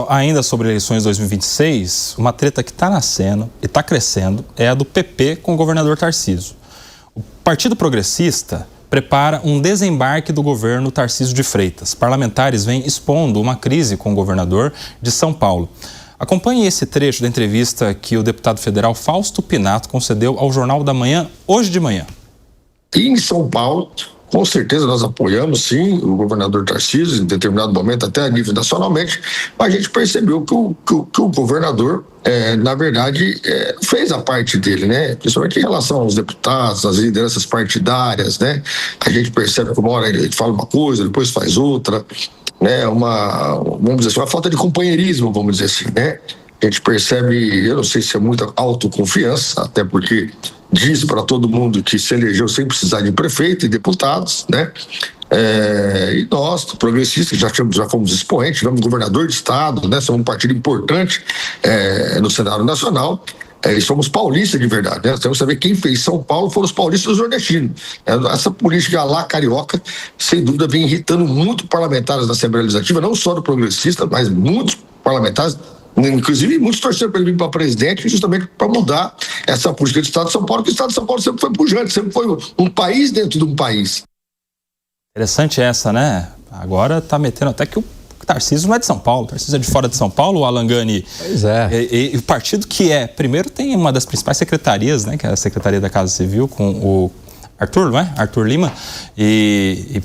Ainda sobre eleições 2026, uma treta que está nascendo e está crescendo é a do PP com o governador Tarcísio. O Partido Progressista prepara um desembarque do governo Tarcísio de Freitas. Parlamentares vêm expondo uma crise com o governador de São Paulo. Acompanhe esse trecho da entrevista que o deputado federal Fausto Pinato concedeu ao Jornal da Manhã, hoje de manhã. E em São Paulo, com certeza nós apoiamos, sim, o governador Tarcísio, em determinado momento, até a nível nacionalmente, mas a gente percebeu que o governador, na verdade, fez a parte dele, né? Principalmente em relação aos deputados, às lideranças partidárias, né? A gente percebe que uma hora ele fala uma coisa, depois faz outra, né? Vamos dizer assim, uma falta de companheirismo, vamos dizer assim, né? A gente percebe, eu não sei se é muita autoconfiança, até porque diz para todo mundo que se elegeu sem precisar de prefeito e deputados, né? E nós, progressistas, já fomos expoentes, tivemos governador de estado, né? Somos um partido importante no cenário nacional. E somos paulistas de verdade, né? Temos que saber quem fez São Paulo foram os paulistas nordestinos. Essa política lá carioca, sem dúvida, vem irritando muito parlamentares da Assembleia Legislativa, não só do progressista, mas muitos parlamentares. Inclusive, muitos torceram para ele vir para presidente justamente para mudar essa política do Estado de São Paulo, porque o Estado de São Paulo sempre foi pujante, sempre foi um país dentro de um país. Interessante essa, né? Agora tá metendo até que o Tarcísio não é de São Paulo, o Tarcísio é de fora de São Paulo, o Alan Gani. Pois é. E o partido que primeiro tem uma das principais secretarias, né? Que é a Secretaria da Casa Civil, com o Arthur, não é? Arthur Lima. E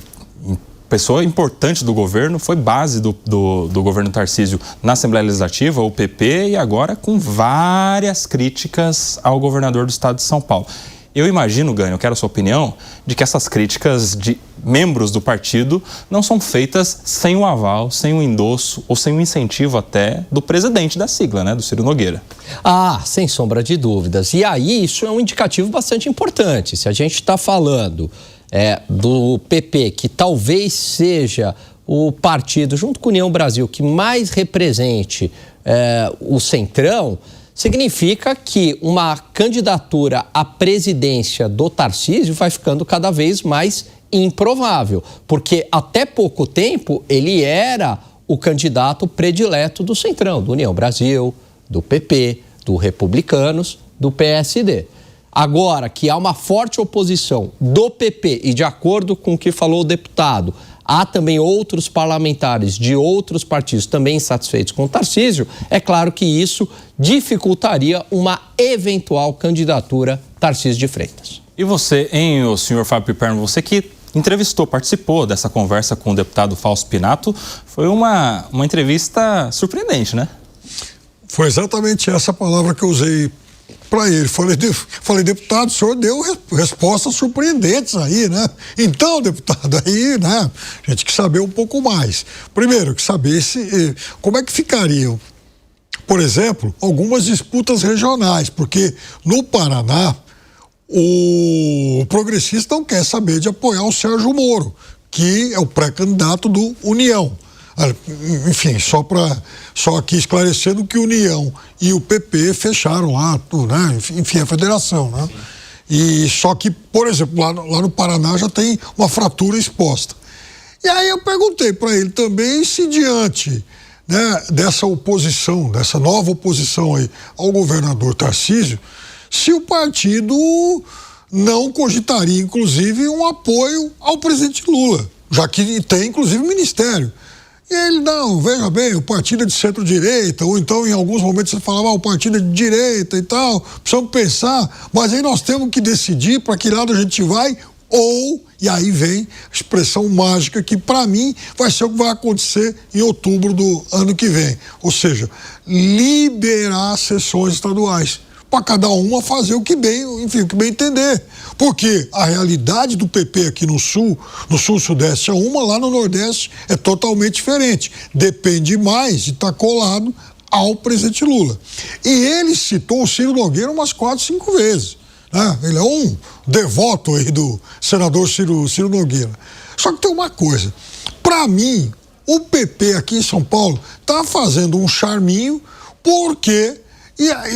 pessoa importante do governo, foi base do governo Tarcísio na Assembleia Legislativa, o PP, e agora com várias críticas ao governador do estado de São Paulo. Eu imagino, Gani, eu quero a sua opinião, de que essas críticas de membros do partido não são feitas sem o aval, sem o endosso ou sem o incentivo até do presidente da sigla, né, do Ciro Nogueira. Sem sombra de dúvidas. E aí isso é um indicativo bastante importante. Se a gente está falando do PP, que talvez seja o partido, junto com a União Brasil, que mais represente o Centrão, significa que uma candidatura à presidência do Tarcísio vai ficando cada vez mais improvável, porque até pouco tempo ele era o candidato predileto do Centrão, do União Brasil, do PP, do Republicanos, do PSD. Agora que há uma forte oposição do PP e de acordo com o que falou o deputado, há também outros parlamentares de outros partidos também insatisfeitos com o Tarcísio, é claro que isso dificultaria uma eventual candidatura Tarcísio de Freitas. E você, o senhor Fábio Piperno, você que entrevistou, participou dessa conversa com o deputado Fausto Pinato, foi uma entrevista surpreendente, né? Foi exatamente essa palavra que eu usei para ele. Falei, deputado, o senhor deu respostas surpreendentes aí, né? Então, deputado, aí, né? A gente quer saber um pouco mais. Primeiro, que saber como é que ficariam, por exemplo, algumas disputas regionais, porque no Paraná, o progressista não quer saber de apoiar o Sérgio Moro, que é o pré-candidato do União. Enfim, só aqui esclarecendo que União e o PP fecharam lá, né? Enfim, a federação, né? E só que, por exemplo, lá no Paraná já tem uma fratura exposta. E aí eu perguntei para ele também se diante, né, dessa oposição, dessa nova oposição aí ao governador Tarcísio, se o partido não cogitaria, inclusive, um apoio ao presidente Lula, já que tem, inclusive, ministério. E ele, não, veja bem, o partido é de centro-direita, ou então em alguns momentos você falava, o partido é de direita e tal, precisamos pensar, mas aí nós temos que decidir para que lado a gente vai, e aí vem a expressão mágica que para mim vai ser o que vai acontecer em outubro do ano que vem, ou seja, liberar sessões estaduais, para cada uma fazer o que bem, enfim, o que bem entender. Porque a realidade do PP aqui no sul-sudeste é uma, lá no nordeste é totalmente diferente. Depende mais de estar colado ao presidente Lula. E ele citou o Ciro Nogueira umas 4, 5 vezes. Né? Ele é um devoto aí do senador Ciro Nogueira. Só que tem uma coisa, para mim, o PP aqui em São Paulo está fazendo um charminho porque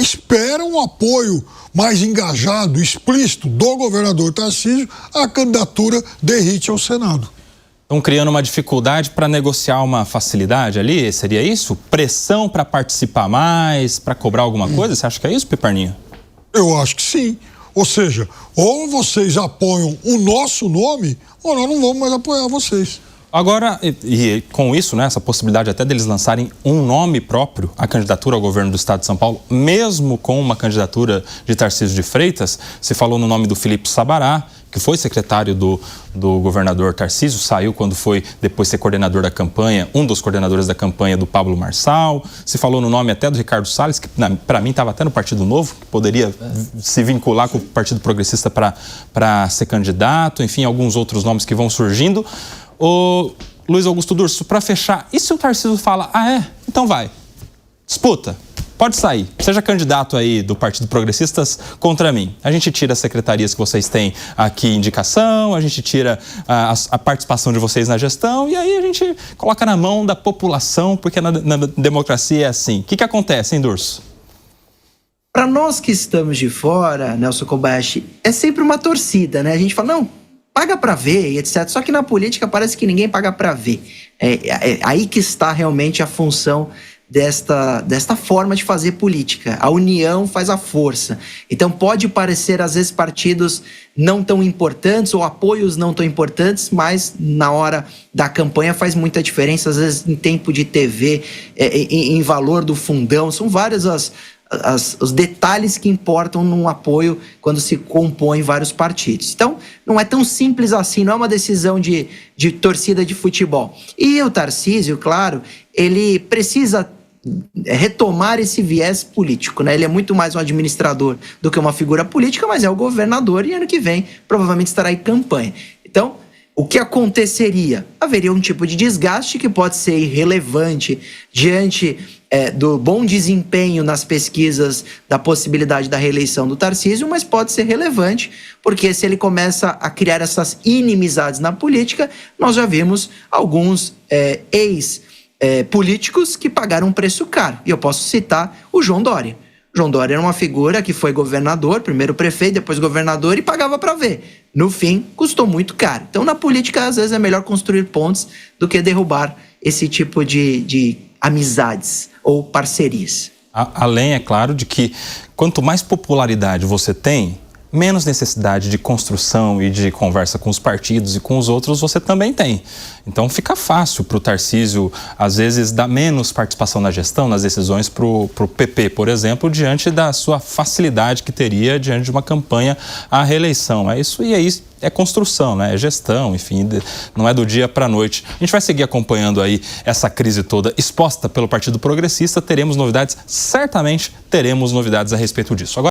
espera um apoio mais engajado, explícito do governador Tarcísio à candidatura de Ritchie ao Senado. Estão criando uma dificuldade para negociar uma facilidade ali? Seria isso? Pressão para participar mais, para cobrar alguma coisa? Você acha que é isso, Piperninho? Eu acho que sim. Ou seja, ou vocês apoiam o nosso nome, ou nós não vamos mais apoiar vocês. Agora, e com isso, né, essa possibilidade até deles lançarem um nome próprio, a candidatura ao governo do estado de São Paulo, mesmo com uma candidatura de Tarcísio de Freitas, se falou no nome do Felipe Sabará, que foi secretário do governador Tarcísio, saiu quando foi depois ser coordenador da campanha, um dos coordenadores da campanha do Pablo Marçal. Se falou no nome até do Ricardo Salles, que para mim estava até no Partido Novo, que poderia se vincular com o Partido Progressista para ser candidato, enfim, alguns outros nomes que vão surgindo. Ô, Luiz Augusto Durso, para fechar, e se o Tarcísio fala, então vai, disputa, pode sair, seja candidato aí do Partido Progressistas contra mim. A gente tira as secretarias que vocês têm aqui, indicação, a gente tira a participação de vocês na gestão e aí a gente coloca na mão da população, porque na democracia é assim. O que acontece, hein, Durso? Para nós que estamos de fora, Nelson Kobayashi, é sempre uma torcida, né? A gente fala, não, paga para ver, etc. Só que na política parece que ninguém paga para ver. É aí que está realmente a função desta forma de fazer política. A união faz a força. Então pode parecer, às vezes, partidos não tão importantes ou apoios não tão importantes, mas na hora da campanha faz muita diferença, às vezes em tempo de TV, em valor do fundão. São vários os detalhes que importam num apoio quando se compõem vários partidos. Então, não é tão simples assim, não é uma decisão de torcida de futebol. E o Tarcísio, claro, ele precisa retomar esse viés político, né? Ele é muito mais um administrador do que uma figura política, mas é o governador e ano que vem provavelmente estará em campanha. Então, o que aconteceria? Haveria um tipo de desgaste que pode ser irrelevante diante do bom desempenho nas pesquisas da possibilidade da reeleição do Tarcísio, mas pode ser relevante, porque se ele começa a criar essas inimizades na política, nós já vimos alguns políticos que pagaram um preço caro. E eu posso citar o João Dória. João Dória era uma figura que foi governador, primeiro prefeito, depois governador e pagava para ver. No fim, custou muito caro. Então, na política, às vezes é melhor construir pontes do que derrubar esse tipo de amizades ou parcerias. Além, é claro, de que quanto mais popularidade você tem, menos necessidade de construção e de conversa com os partidos e com os outros você também tem. Então fica fácil para o Tarcísio, às vezes, dar menos participação na gestão, nas decisões para o PP, por exemplo, diante da sua facilidade que teria diante de uma campanha à reeleição. É isso, e aí é construção, né? É gestão, enfim, não é do dia para a noite. A gente vai seguir acompanhando aí essa crise toda exposta pelo Partido Progressista. Teremos novidades, certamente teremos novidades a respeito disso. Agora,